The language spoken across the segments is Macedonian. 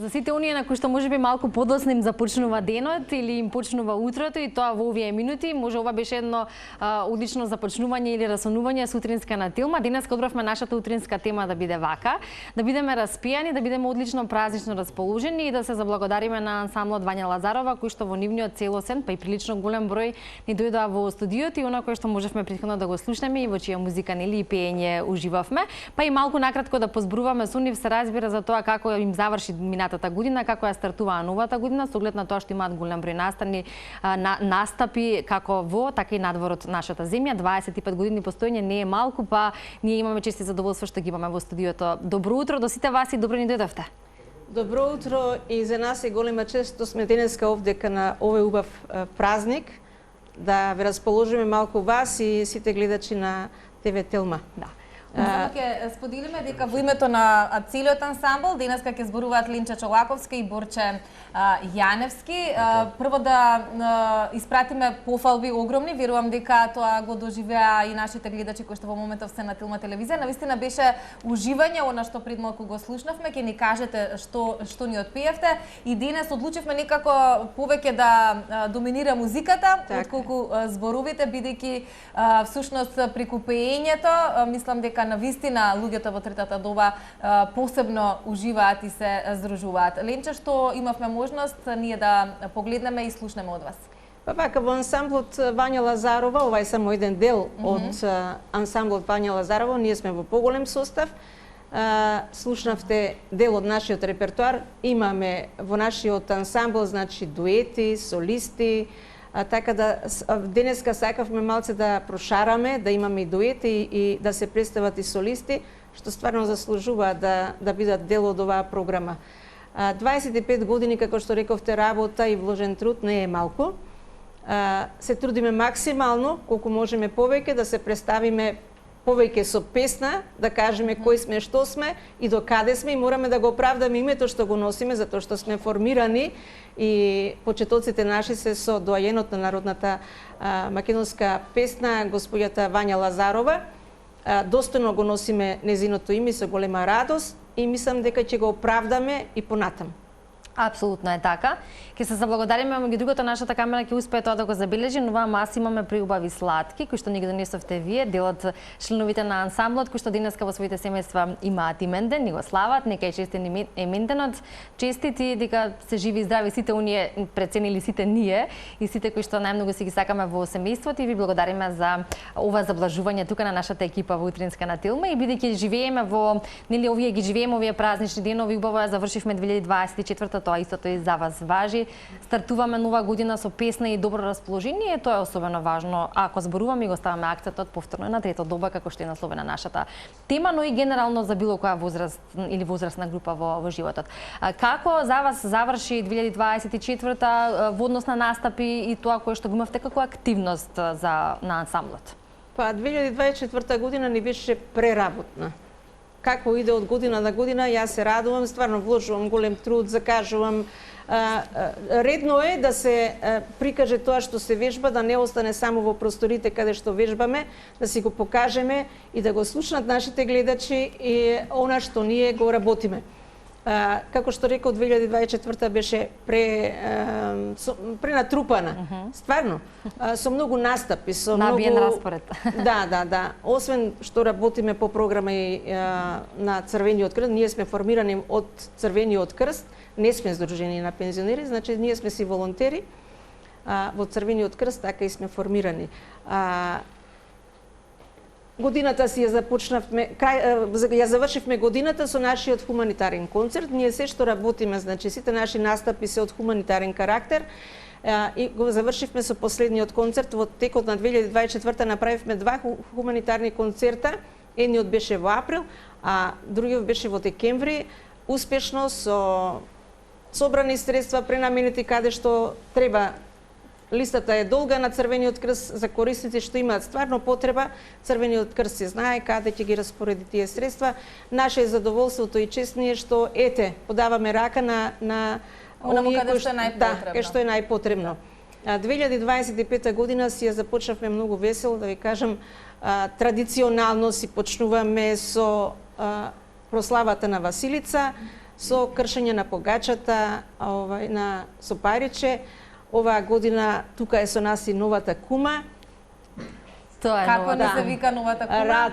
За сите оние на кои што можеби малку подоцна им започнува денот или им почнува утрото и тоа во овие минути, може ова беше едно одлично започнување или расонување сутринска на Тилма. Денеска одбравме нашата утринска тема да биде вака, да бидеме распијани, да бидеме одлично празнично расположени и да се заблагодариме на ансамблот Вања Лазарова, кој што во нивниот целосен, па и прилично голем број ни дојдоа во студиото и она кое што можевме претходно да го слушнеме и во чија музика нели и пеење уживавме. Па и малку накратко да позборуваме со нив, се разбира за тоа како им заврши минатата година, како ја стартуваа новата година, со оглед на тоа што имаат голем број настапи како во, така и надвор од нашата земја. 25 години постоење не е малку, па ние имаме чест и задоволство што ги имаме во студиото. Добро утро до сите вас и добро ни дојдовте. Добро утро, и за нас е голема чест што сме денеска овдека на овој убав празник, да ве расположиме малку вас и сите гледачи на ТВ Телма. Да. Ќе споделиме дека во името на целиот ансамбл денеска ќе зборуваат Линча Чолаковска и Борче Јаневски. Прво да испратиме пофалби огромни, верувам дека тоа го доживеа и нашите гледачи кои што во моментов се на Тилма телевизија. Навистина беше уживање, она што пред малку го слушнавме, ќе ни кажете што ни отпеевте и денес одлучивме некако повеќе да доминира музиката отколку зборовите, бидејќи всушност преку пеењето мислам дека навистина луѓето во третата доба посебно уживаат и се здружуваат. Ленче, што имавме можност ние да погледнеме и слушнеме од вас? Па вака, во ансамблот Вања Лазарова, ова е само еден дел од ансамблот Вања Лазарова, ние сме во поголем состав. Слушнавте дел од нашиот репертоар, имаме во нашиот ансамбл, значи дуети, солисти, така да денеска сакавме малце да прошараме, да имаме и дуети и да се представат и солисти, што стварно заслужуваат да бидат дел од оваа програма. 25 години, како што рековте, работа и вложен труд не е малку. Се трудиме максимално, колку можеме повеќе, да се представиме повеќе со песна, да кажеме кои сме, што сме и до каде сме и мораме да го оправдаме името што го носиме, затоа што сме формирани и почетоците наши се со доајенот на народната македонска песна, господјата Вања Лазарова. Достојно го носиме незиното име со голема радост и мислам дека ќе го оправдаме и понатаму. Апсолутно е така. Ќе се заблагодариме, меѓу другото нашата камера ќе успее тоа да го забележи, но мас имаме приубави сладки кои што ни ги донесовте вие, дел од членовите на ансамблот кои што денеска во своите семејства имаат именден, ни го слават, нека е честен именденот. Честити дека се живи и здрави сите оние преценили сите ние и сите кои што најмногу си ги сакаме во семејството и ви благодариме за ова заблажување тука на нашата екипа во утринска на Тилма и бидејќи живееме во овие празнични денови, убаво ја завршивме 2024, тоа истото и за вас важи. Стартуваме нова година со песна и добро расположение, тоа е особено важно. Ако зборуваме и го ставаме акцентот повторно на трета доба, како што е насловена нашата тема, но и генерално за било која возраст или возрастна група во животот. Како за вас заврши 2024 во однос на настапи и тоа кое што го имавте како активност на ансамблот? Па 2024 година ни беше преработна. Како иде од година на година, јас се радувам, стварно вложувам голем труд, закажувам. Редно е да се прикаже тоа што се вежба, да не остане само во просторите каде што вежбаме, да си го покажеме и да го слушнат нашите гледачи и она што ние го работиме. Како што рекол, 2024 беше пренатрупана. Стварно, со многу настапи, со набиен распоред. Да. Освен што работиме по програма и на Црвениот крст, ние сме формирани од Црвениот крст, не сме здружени на пензионери, значи ние сме си волонтери во Црвениот крст, така и сме формирани. Годината си ја започнавме, ја завршивме годината со нашиот хуманитарен концерт. Ние се што работиме, значи сите наши настапи се од хуманитарен карактер и го завршивме со последниот концерт. Во текот на 2024 направивме два хуманитарни концерта. Едниот беше во април, а другиот беше во декември. Успешно со собрани средства пренаменети каде што треба. Листата е долга на Црвениот крст за корисници што имаат стварно потреба. Црвениот крст се знае каде ќе ги распореди тие средства. Наше е задоволството и чест ни е што подаваме рака на оние кои што е најпотребно. 2025 година си ја започнавме многу весело, да ви кажам, традиционално си почнуваме со прославата на Василица. со кршење на погачата, на сопариче. Оваа година тука е со нас и новата кума. Тоа е Како не новата. се вика новата кума?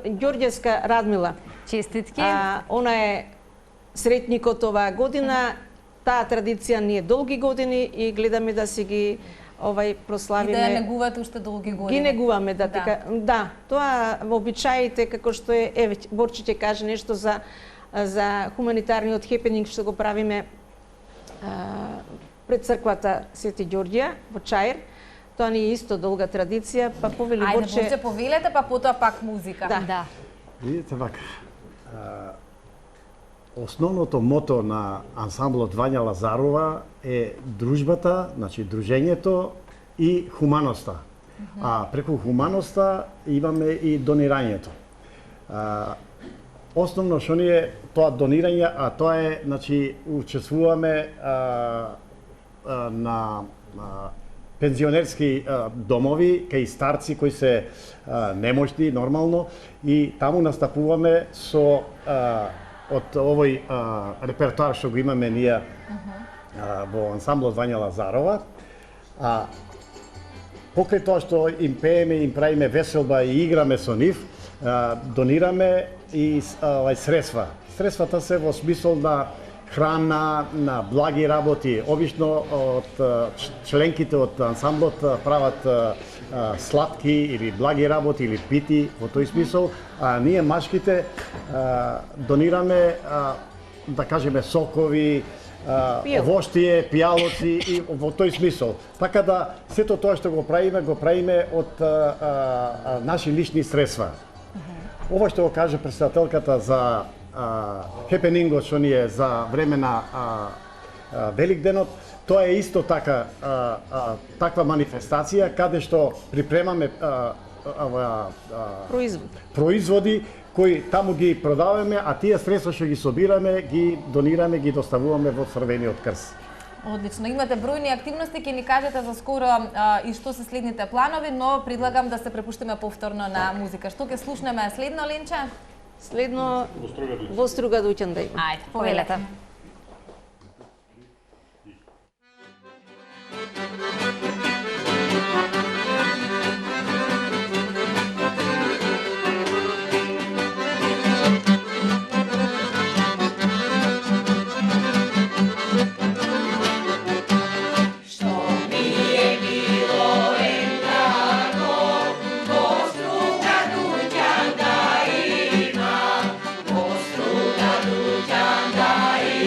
Ѓорѓевска Радмила. Честитки. Она е сретникот оваа година. Таа традиција ни е долги години и гледаме да си ги прославиме. И да ја негувате уште долги години. Ги негуваме, да. Тоа во обичаите, како што Борче ќе каже нешто за хуманитарниот хепенинг што го правиме пред црквата Свети Ѓорѓија во Чаир. Тоа ни е исто долга традиција, па повели Борче. Ајде, Борче, повелете, па потоа пак музика. Да. Видите вака, основното мото на ансамблот Вања Лазарова е дружбата, значи дружењето и хуманоста. А преку хуманоста имаме и донирањето. Основно што ни е тоа донирање, а тоа е, значи, учествуваме на пензионерски домови, кај старци кои се немошни нормално и таму настапуваме со од овој репертоар што го имаме ние во ансамблот Вања Лазарова. Покрај тоа што им пееме, им правиме веселба и играме со нив, донираме и средства. Средствата се во смисол на храна, на благи работи. Обично од членките од ансамблот прават сладки или благи работи или пити во тој смисол, а ние машките донираме да кажеме сокови, овоштие, пијалоци и во тој смисол. Така да сето тоа што го правиме од наши лични средства. Ова што го каже председателката за хепенингот што ни е за време на Великденот, тоа е исто така таква манифестација каде што припремаме производи кои таму ги продаваме, а тие средства што ги собираме, ги донираме, ги доставуваме во Црвениот крст. Одлично. Имате бројни активности, ќе ни кажете за скоро и што се следните планови, но предлагам да се препуштиме повторно на музика. Што ќе слушнеме следно, Ленче? Следно во Струга дуќан да има. Ајде, повелете. Struga dućan da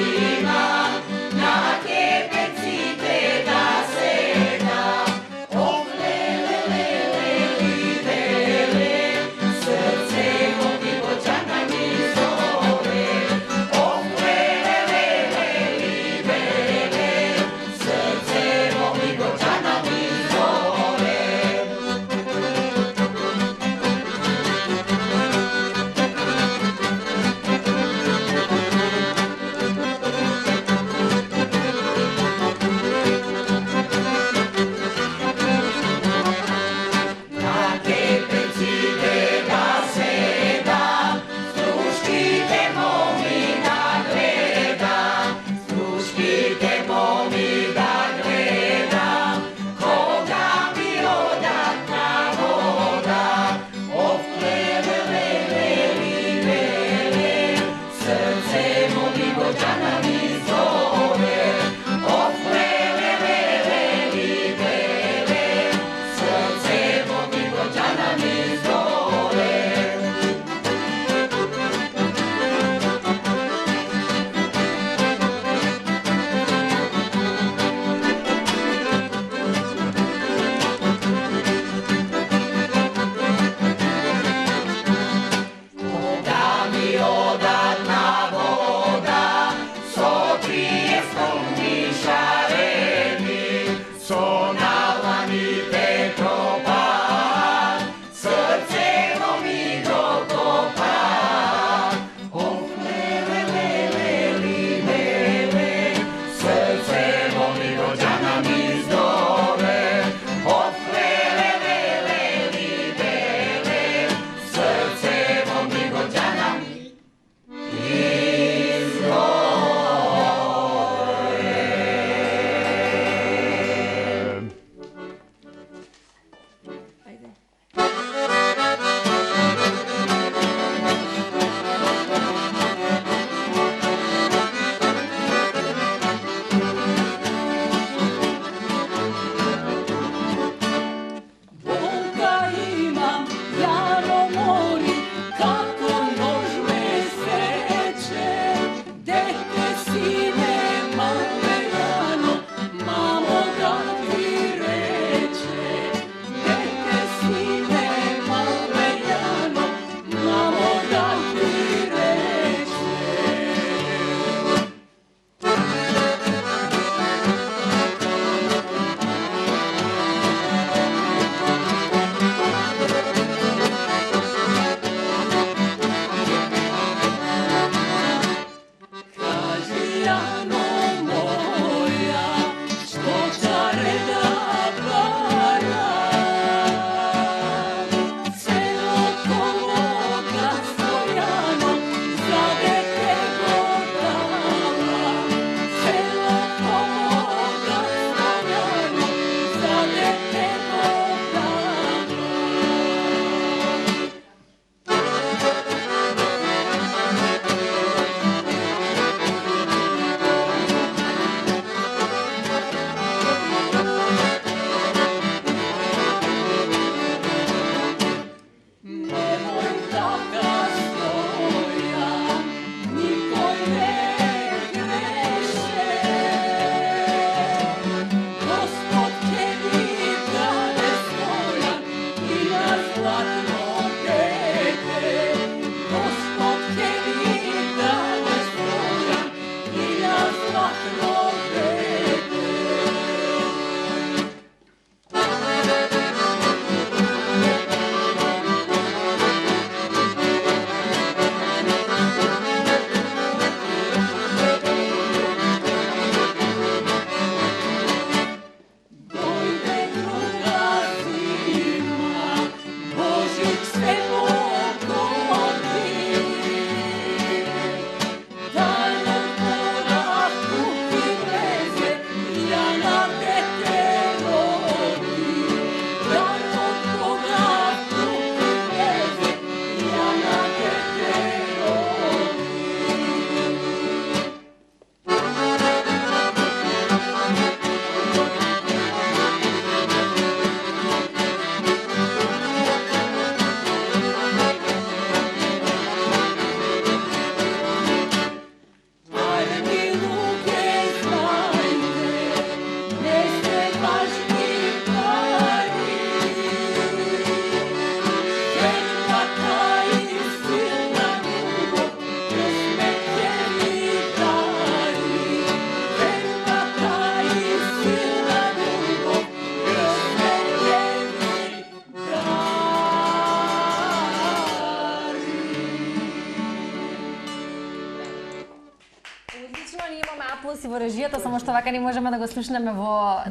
Аплаус и во режијата, само што вака не можеме да го слушнеме во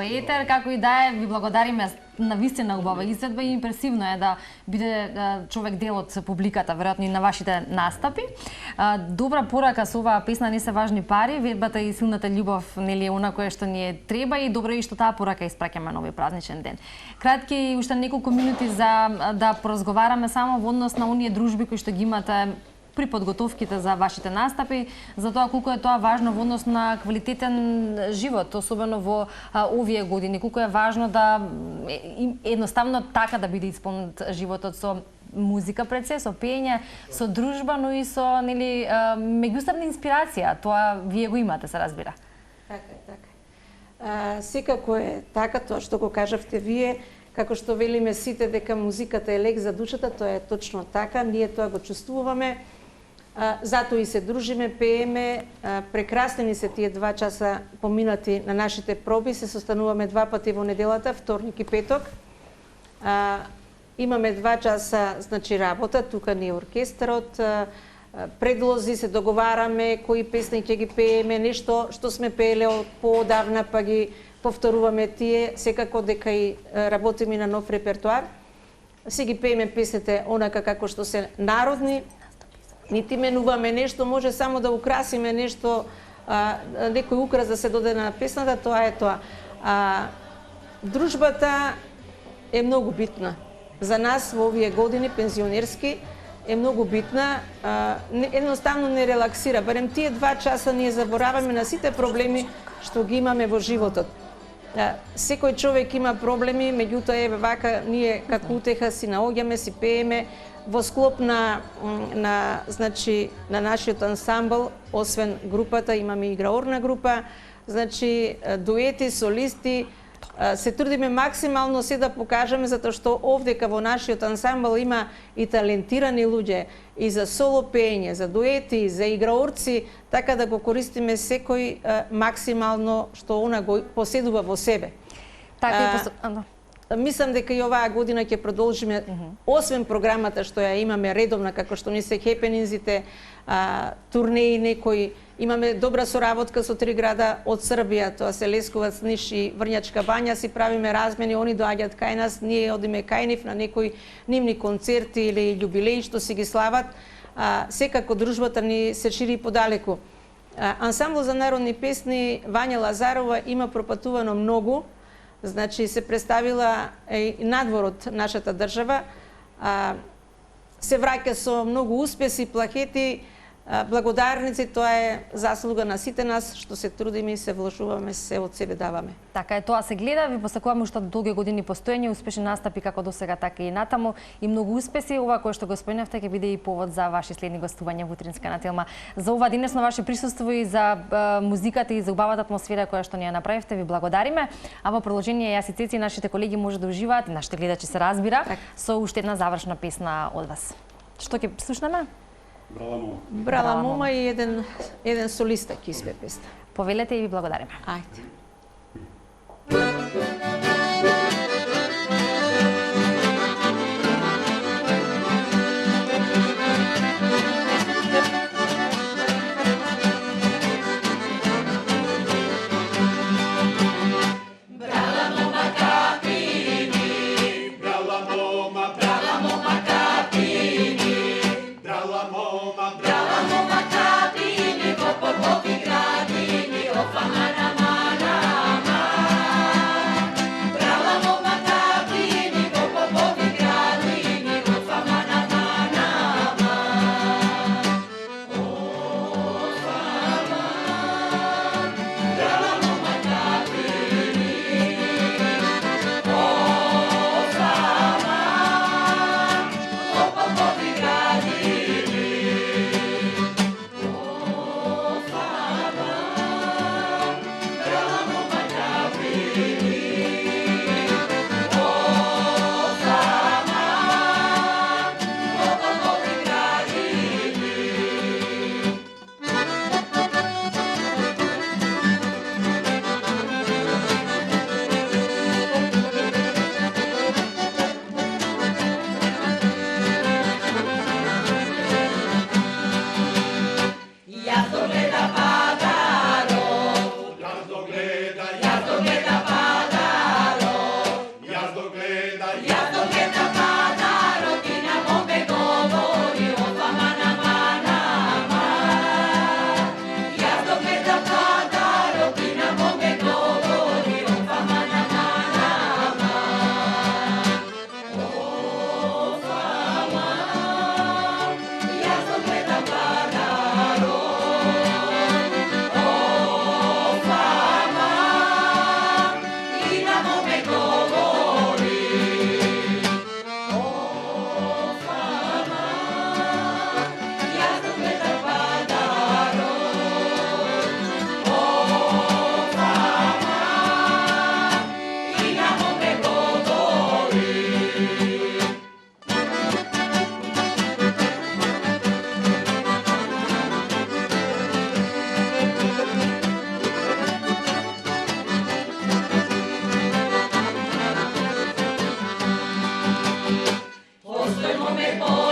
етер, како и да е, ви благодариме на вистина убава изведба и импресивно е да биде човек дел од публиката, веројатно и на вашите настапи. Добра порака со оваа песна не се важни пари, вербата и силната љубов нели е она кое што ни е треба и добро и што таа порака испраќаме на овој празничен ден. Кратки и уште неколку минути за да поразговараме само во однос на оние дружби кои што ги имате при подготовките за вашите настапи, за тоа колку е тоа важно во однос на квалитетен живот, особено во овие години, колку е важно да едноставно така да биде исполнет животот со музика пред се, со пење, со дружба, но и со нели меѓусебна инспирација. Тоа вие го имате, се разбира. Така. Секако е така тоа што го кажавте вие, како што велиме сите дека музиката е лек за душата, тоа е точно така, ние тоа го чувствуваме. Затоа и се дружиме, пееме, прекрасни ни се тие 2 часа поминати на нашите проби, се состануваме 2 пати во неделата, вторник и петок. Имаме 2 часа, значи, работа, тука ни е оркестарот, предлози, се договараме кои песни ќе ги пееме, нешто што сме пееле од поодавна, па ги повторуваме тие, секако дека и работиме на нов репертуар. Се ги пееме песните онака како што се народни, нити менуваме нешто, може само да украсиме нешто, некој украс да се додаде на песната, тоа е тоа. Дружбата е многу битна. За нас во овие години пензионерски е многу битна. Едноставно не релаксира. Барем тие 2 часа ние забораваме на сите проблеми што ги имаме во животот. Секој човек има проблеми, меѓутоа е вака ние како утеха си наоѓаме, си пееме во склоп на нашиот ансамбл, освен групата имаме играорна група, значи дуети, солисти, се трудиме максимално се да покажеме затоа што овдека во нашиот ансамбл има и талентирани луѓе и за соло пење, за дуети, за играорци, така да го користиме секој максимално што она го поседува во себе. Така Мислам дека и оваа година ќе продолжиме, освен програмата што ја имаме редовна, како што ни се хепенинзите, турнеи некои, имаме добра соработка со 3 града од Србија, тоа се Лесковац, Ниш и Врњачка Бања, си правиме размени, они доаѓаат кај нас, ние одиме кај нив на некои нивни концерти или љубилеи што си ги слават. Секако дружбата ни се шири подалеку. Ансамбл за народни песни Вања Лазарова има пропатувано многу, значи се представила и надвор од нашата држава, се враќа со многу успеси, плакети, благодарници, тоа е заслуга на сите нас што се трудиме и се вложуваме, се од себе даваме. Така е, тоа се гледа, ви посакуваме уште долги години постоење, успешни настапи како досега, така и натаму и многу успеси. Ова кое што го спомнавте ќе биде и повод за ваши следни гостувања во утринска на Телма. За ова денесно ваше присуство и за музиката и за убавата атмосфера која што ни ја направивте, ви благодариме. А во продолжение јас и Цеци и нашите колеги може да уживаат, нашите гледачи се разбира, со уште една завршна песна од вас. Што ќе слушнеме? Брала мома и еден солиста ќе испее песна. Повелете и ви благодариме. Ајде. Brala moma kapini, po popi gradini, o famana mana. Idemo me po